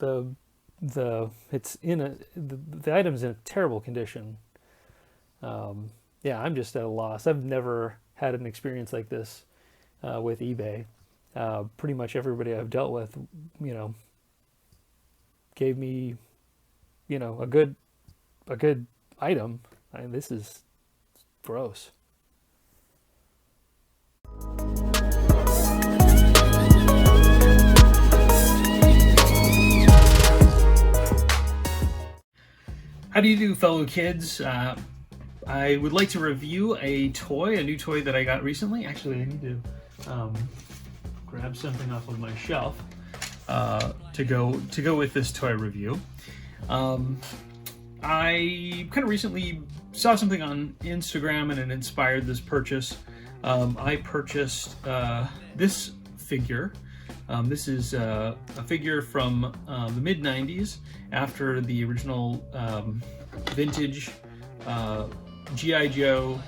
the item's in a terrible condition. Yeah, I'm just at a loss. I've never had an experience like this with eBay. Pretty much everybody I've dealt with, you know, gave me, you know, a good item. This is gross. How do you do, fellow kids? I would like to review a new toy that I got recently. Actually, I need to grab something off of my shelf to go with this toy review. I kind of recently saw something on Instagram and it inspired this purchase. I purchased this figure. This is a figure from the mid-90s after the original vintage G.I. Joe,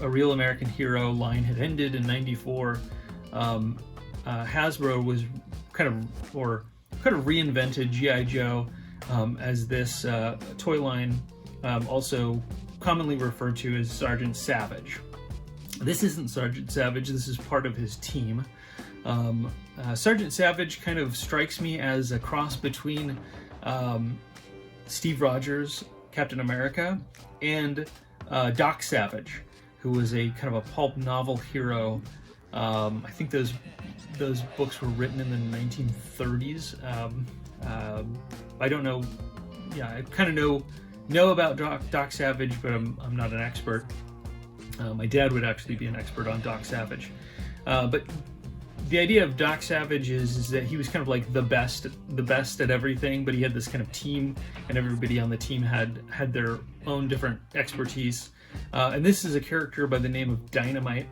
A Real American Hero line had ended in '94. Hasbro was kind of reinvented G.I. Joe as this toy line, also commonly referred to as Sergeant Savage. This isn't Sergeant Savage, this is part of his team. Sergeant Savage kind of strikes me as a cross between Steve Rogers, Captain America, and Doc Savage, who was a kind of a pulp novel hero. I think those books were written in the 1930s. I don't know. Yeah, I kind of know about Doc Savage, but I'm not an expert. My dad would actually be an expert on Doc Savage. But the idea of Doc Savage is that he was kind of like the best at everything, but he had this kind of team, and everybody on the team had their own different expertise. And this is a character by the name of Dynamite.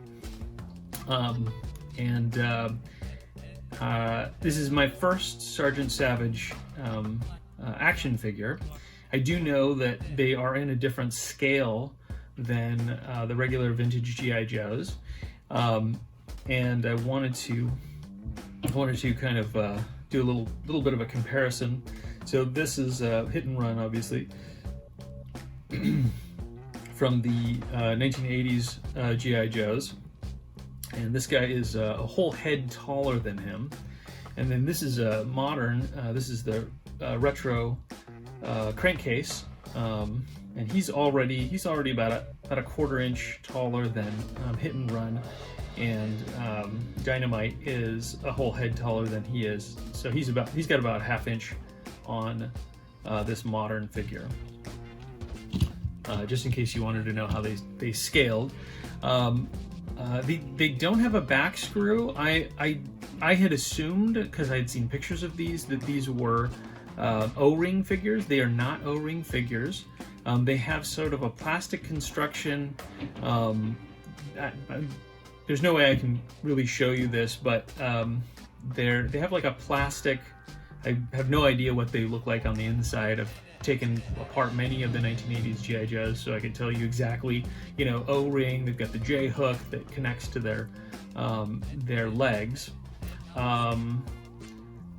This is my first Sergeant Savage action figure. I do know that they are in a different scale than the regular vintage G.I. Joes. And I wanted to kind of do a little bit of a comparison. So this is Hit and Run, obviously, from the 1980s G.I. Joes, and this guy is a whole head taller than him. And then this is a modern. This is the retro crankcase, and he's already about a quarter inch taller than Hit and Run. And Dynamite is a whole head taller than he is, so he's got about a half inch on this modern figure. Just in case you wanted to know how they scaled, they don't have a back screw. I had assumed, because I had seen pictures of these, that these were O-ring figures. They are not O-ring figures. They have sort of a plastic construction. There's no way I can really show you this, but they have like a plastic. I have no idea what they look like on the inside. I've taken apart many of the 1980s G.I. Joes, so I can tell you exactly, you know, O-ring. They've got the J hook that connects to their legs.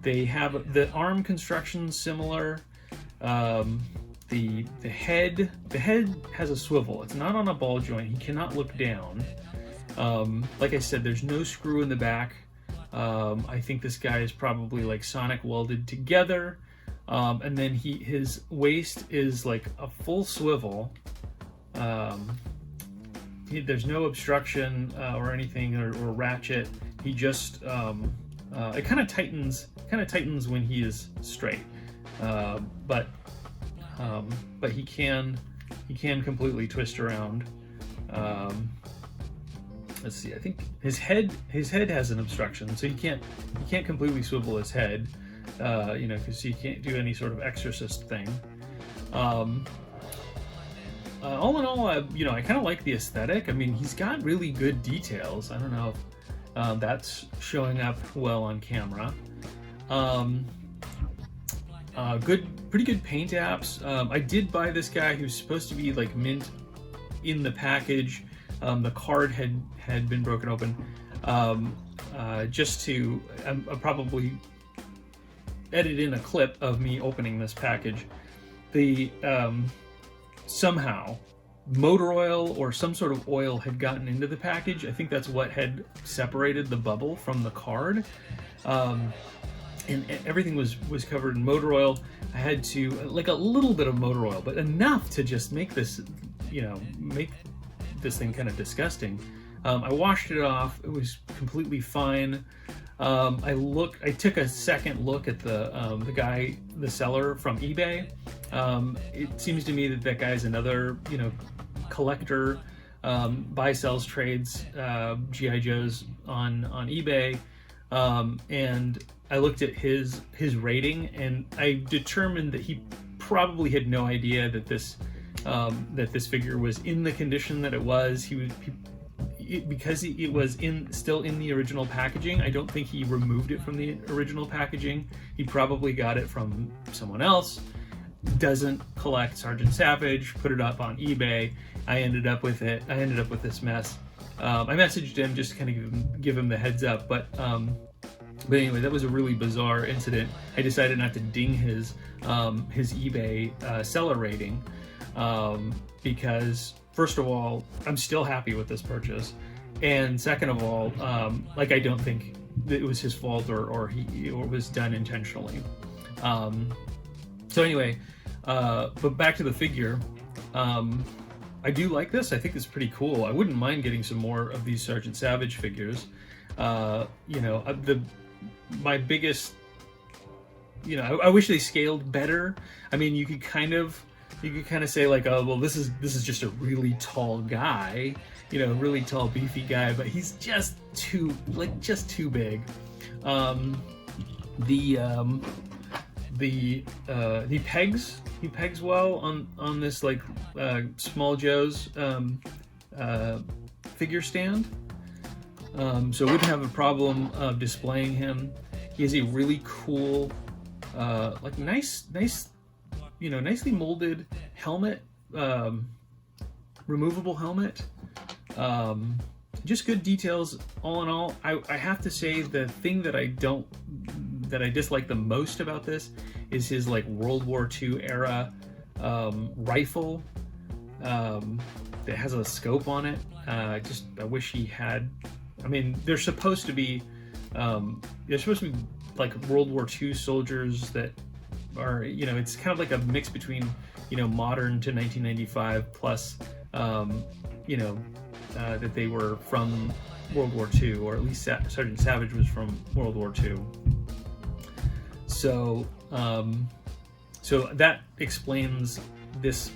They have the arm construction similar. The head has a swivel. It's not on a ball joint. He cannot look down. Like I said, there's no screw in the back. I think this guy is probably like sonic welded together. And then his waist is like a full swivel. There's no obstruction or anything or ratchet. He just it kind of tightens when he is straight. But he can completely twist around. Let's see. I think his head has an obstruction, so he can't completely swivel his head, because he can't do any sort of exorcist thing. All in all, I kind of like the aesthetic. I mean, he's got really good details. I don't know if that's showing up well on camera. Pretty good paint apps. I did buy this guy who's supposed to be like mint in the package. The card had been broken open. I'm probably edit in a clip of me opening this package. The somehow motor oil or some sort of oil had gotten into the package. I think that's what had separated the bubble from the card. And everything was covered in motor oil. I had to, like a little bit of motor oil, but enough to just make this, make this thing kind of disgusting. I washed it off. It was completely fine. I took a second look at the guy, the seller from eBay. It seems to me that guy's another, collector, buy, sells, trades, G.I. Joes on eBay. And I looked at his rating, and I determined that he probably had no idea that this figure was in the condition that it was. Because it was still in the original packaging. I don't think he removed it from the original packaging. He probably got it from someone else. Doesn't collect Sergeant Savage. Put it up on eBay. I ended up with it. I ended up with this mess. I messaged him just to kind of give him the heads up, but anyway, that was a really bizarre incident. I decided not to ding his eBay seller rating because, first of all, I'm still happy with this purchase, and second of all, I don't think that it was his fault or it was done intentionally. So anyway, but back to the figure. I do like this. I think it's pretty cool. I wouldn't mind getting some more of these Sergeant Savage figures. My biggest, I wish they scaled better. I mean, you could kind of say like, oh, well, this is just a really tall guy, really tall, beefy guy, but he's just too big. He pegs well on this Small Joe's figure stand. So I wouldn't have a problem displaying him. He has a really cool, nicely molded helmet, removable helmet. Just good details all in all. I have to say the thing that I dislike the most about this is his World War II era rifle that has a scope on it. I wish he had. I mean, they're supposed to be World War II soldiers that are, it's kind of like a mix between, modern to 1995 plus, that they were from World War II, or at least Sergeant Savage was from World War II. So, so that explains this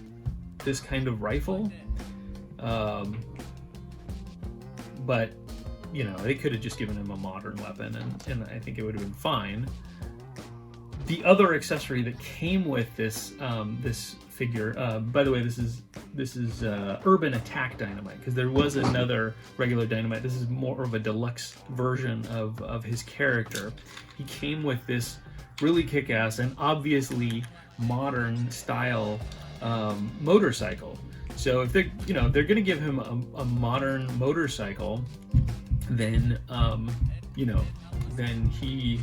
kind of rifle. But they could have just given him a modern weapon, and I think it would have been fine. The other accessory that came with this this figure, by the way, this is Urban Attack Dynamite, because there was another regular Dynamite. This is more of a deluxe version of his character. He came with this really kick-ass and obviously modern style motorcycle. So if they're going to give him a modern motorcycle, then then he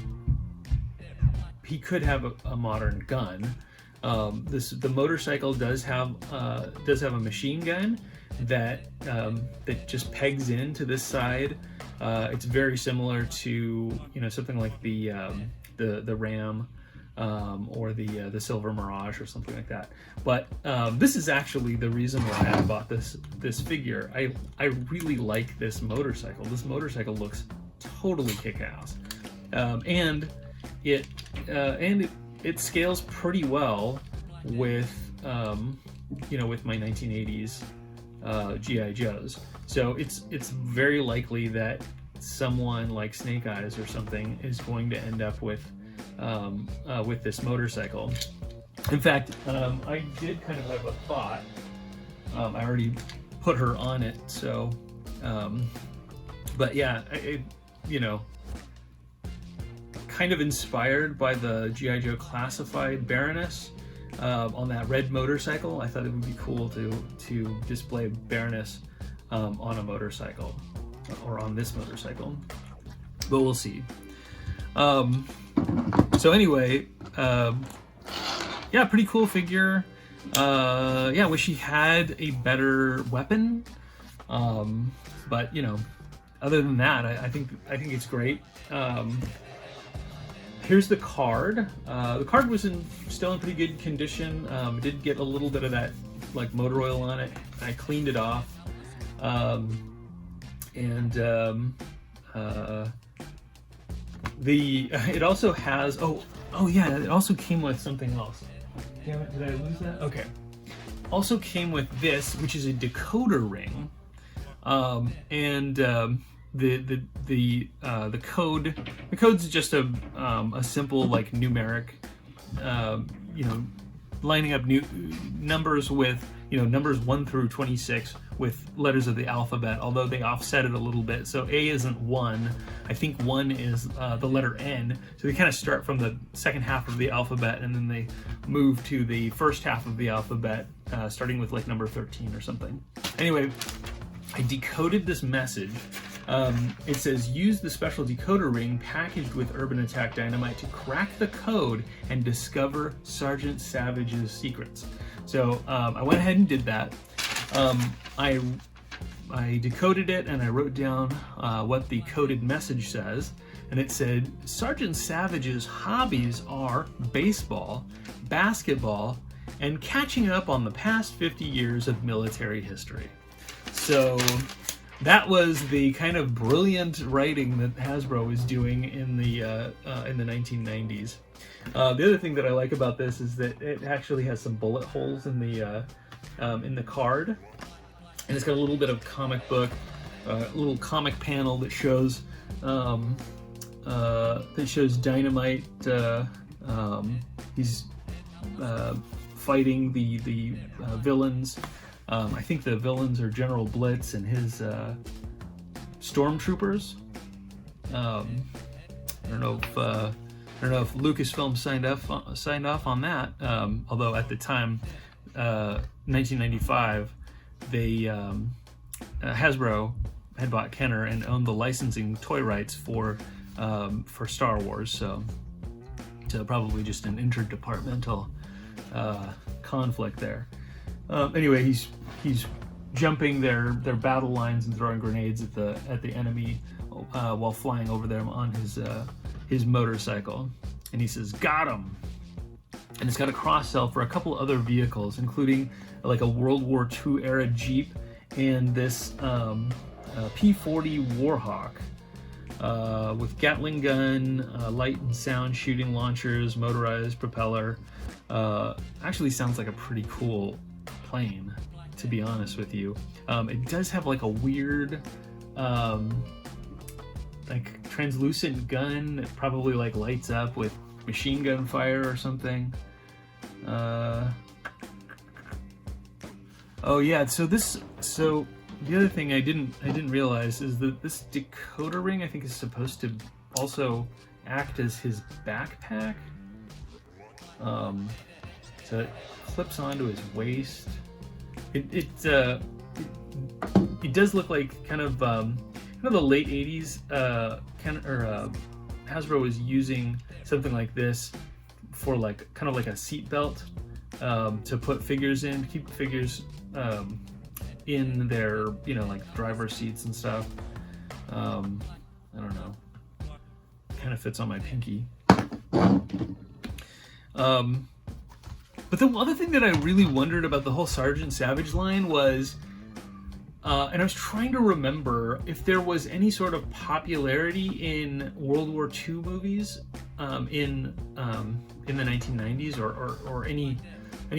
could have a modern gun. The motorcycle does have a machine gun that just pegs into this side. It's very similar to something like the Ram or the Silver Mirage or something like that. But this is actually the reason why I bought this figure. I really like this motorcycle. This motorcycle looks totally kick-ass, and it scales pretty well with with my 1980s G.I. Joes. So it's very likely that someone like Snake Eyes or something is going to end up with this motorcycle. In fact, I did kind of have a thought. I already put her on it, so but yeah, kind of inspired by the G.I. Joe Classified Baroness on that red motorcycle. I thought it would be cool to display Baroness on a motorcycle, or on this motorcycle, but we'll see. So anyway, yeah, pretty cool figure. Yeah, wish he had a better weapon. But you know, other than that, I think it's great. Here's the card. The card was still in pretty good condition. It did get a little bit of that like motor oil on it. I cleaned it off. It also has, oh yeah, it also came with something else. Damn it, did I lose that? Okay. Also came with this, which is a decoder ring, the code's just a simple like numeric, you know, lining up numbers with, you know, numbers 1 through 26 with letters of the alphabet, although they offset it a little bit. So A isn't 1. I think 1 is the letter N. So they kind of start from the second half of the alphabet and then they move to the first half of the alphabet, starting with like number 13 or something. Anyway, I decoded this message. It says, use the special decoder ring packaged with Urban Attack Dynamite to crack the code and discover Sergeant Savage's secrets. So I went ahead and did that. I decoded it and I wrote down what the coded message says. And it said, Sergeant Savage's hobbies are baseball, basketball, and catching up on the past 50 years of military history. So that was the kind of brilliant writing that Hasbro was doing in the 1990s. The other thing that I like about this is that it actually has some bullet holes in the card, and it's got a little bit of comic book, a little comic panel that shows Dynamite. He's fighting the villains. I think the villains are General Blitz and his stormtroopers. I don't know if Lucasfilm signed off on that. Although at the time, 1995, they Hasbro had bought Kenner and owned the licensing toy rights for Star Wars. So probably just an interdepartmental conflict there. Anyway, he's jumping their battle lines and throwing grenades at the enemy while flying over them on his motorcycle, and he says, "Got him!" And it's got a cross sell for a couple other vehicles, including like a World War II era Jeep and this P-40 Warhawk with Gatling gun, light and sound shooting launchers, motorized propeller. Actually sounds like a pretty cool plane, to be honest with you. It does have like a weird like translucent gun that probably like lights up with machine gun fire or something. Oh yeah, so the other thing I didn't realize is that this decoder ring I think is supposed to also act as his backpack. So it clips onto his waist. It does look like kind of the late 80s. Hasbro was using something like this for like kind of like a seat belt to put figures in, to keep figures in their, you know, like driver seats and stuff. I don't know. Kind of fits on my pinky. But the other thing that I really wondered about the whole Sergeant Savage line was, and I was trying to remember if there was any sort of popularity in World War II movies in the 1990s, or any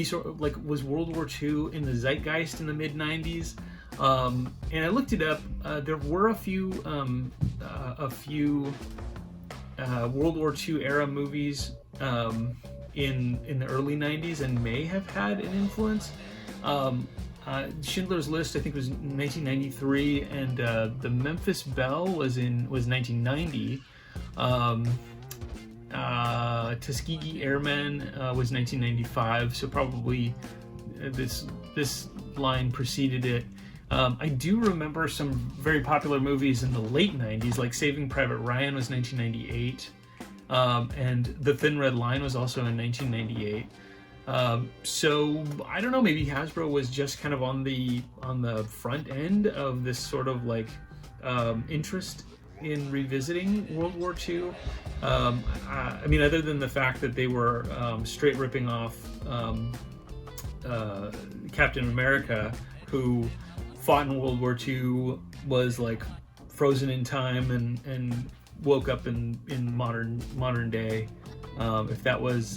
sort of, like, was World War II in the zeitgeist in the mid 90s? And I looked it up. There were a few World War II era movies in the early 90s and may have had an influence. Schindler's List I think was 1993, and the Memphis Belle was 1990. Tuskegee Airmen was 1995, so probably this line preceded it. I do remember some very popular movies in the late 90s, like Saving Private Ryan was 1998. and The Thin Red Line was also in 1998. So I don't know, maybe Hasbro was just kind of on the front end of this sort of like interest in revisiting World War II. I mean, other than the fact that they were straight ripping off Captain America, who fought in World War II, was like frozen in time and woke up in modern day. If that was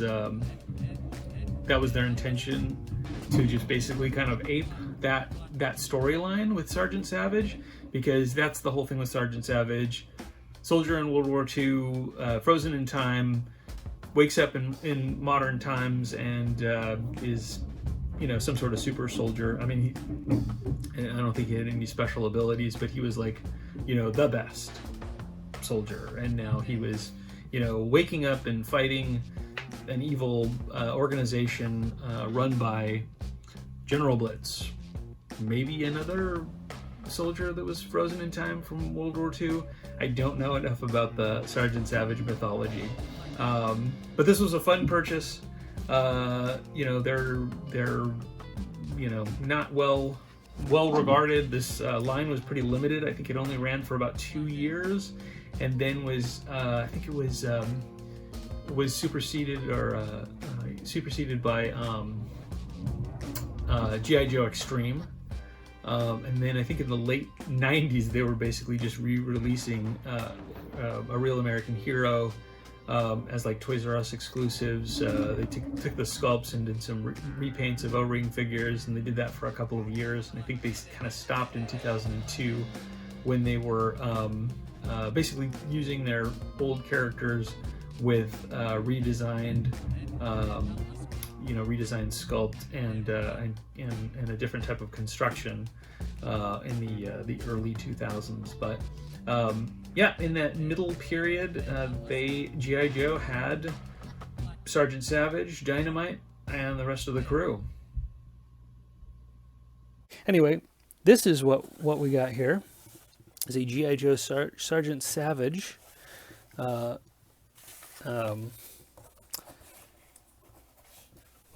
their intention, to just basically kind of ape that storyline with Sergeant Savage, because that's the whole thing with Sergeant Savage. Soldier in World War II, frozen in time, wakes up in modern times, and is, you know, some sort of super soldier. I mean, I don't think he had any special abilities, but he was like, you know, the best soldier. And now he was, you know, waking up and fighting an evil organization run by General Blitz. Maybe another soldier that was frozen in time from World War II. I don't know enough about the Sergeant Savage mythology. But this was a fun purchase. You know, they're you know, not well regarded. This line was pretty limited. I think it only ran for about 2 years, and then was I think it was superseded by G.I. Joe Extreme. And then I think in the late 90s they were basically just re-releasing A Real American Hero as like Toys R Us exclusives. They took the sculpts and did some repaints of O-ring figures, and they did that for a couple of years. And I think they kind of stopped in 2002 when they were basically using their old characters with redesigned sculpt and a different type of construction in the early 2000s. But yeah, in that middle period, G.I. Joe had Sergeant Savage, Dynamite, and the rest of the crew. Anyway, this is what we got here. Is a G.I. Joe Sergeant Savage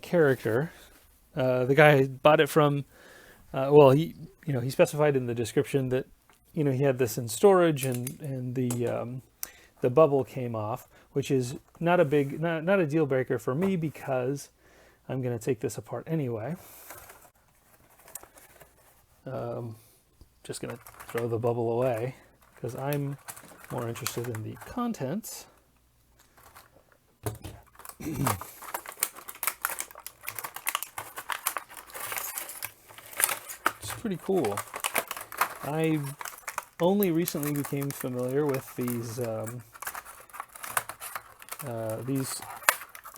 character. The guy bought it from well, he specified in the description that, you know, he had this in storage, and the bubble came off, which is not a deal breaker for me, because I'm going to take this apart anyway. Just going to throw the bubble away because I'm more interested in the contents. It's pretty cool. I only recently became familiar with these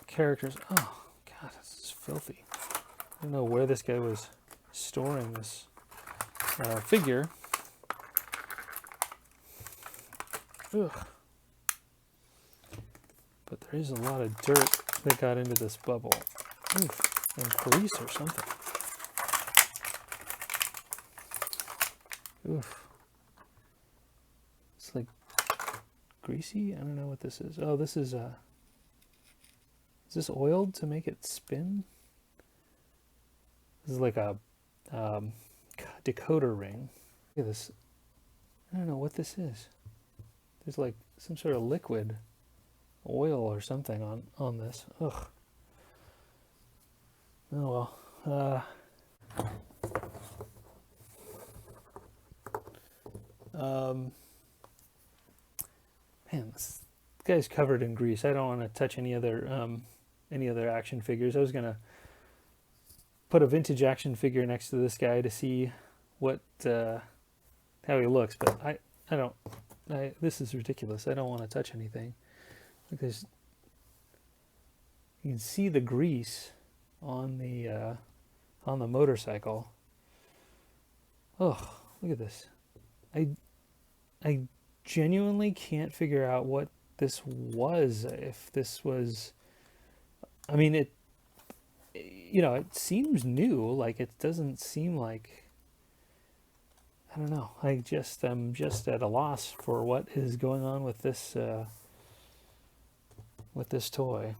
characters. Oh God, this is filthy. I don't know where this guy was storing this figure. Ugh. But there is a lot of dirt that got into this bubble. Oof, and grease or something. Oof. It's like greasy? I don't know what this is. Oh, this is this oiled to make it spin? This is like a decoder ring. Look at this. I don't know what this is. There's like some sort of liquid oil or something on this. Ugh. Oh well. Man, this guy's covered in grease. I don't want to touch any other action figures. I was gonna put a vintage action figure next to this guy to see what how he looks, but I don't. This is ridiculous. I don't want to touch anything because you can see the grease on the motorcycle. Oh, look at this. I genuinely can't figure out what this was. If this was, I mean, it seems new. Like, it doesn't seem like, I don't know. I'm just at a loss for what is going on with this with this toy.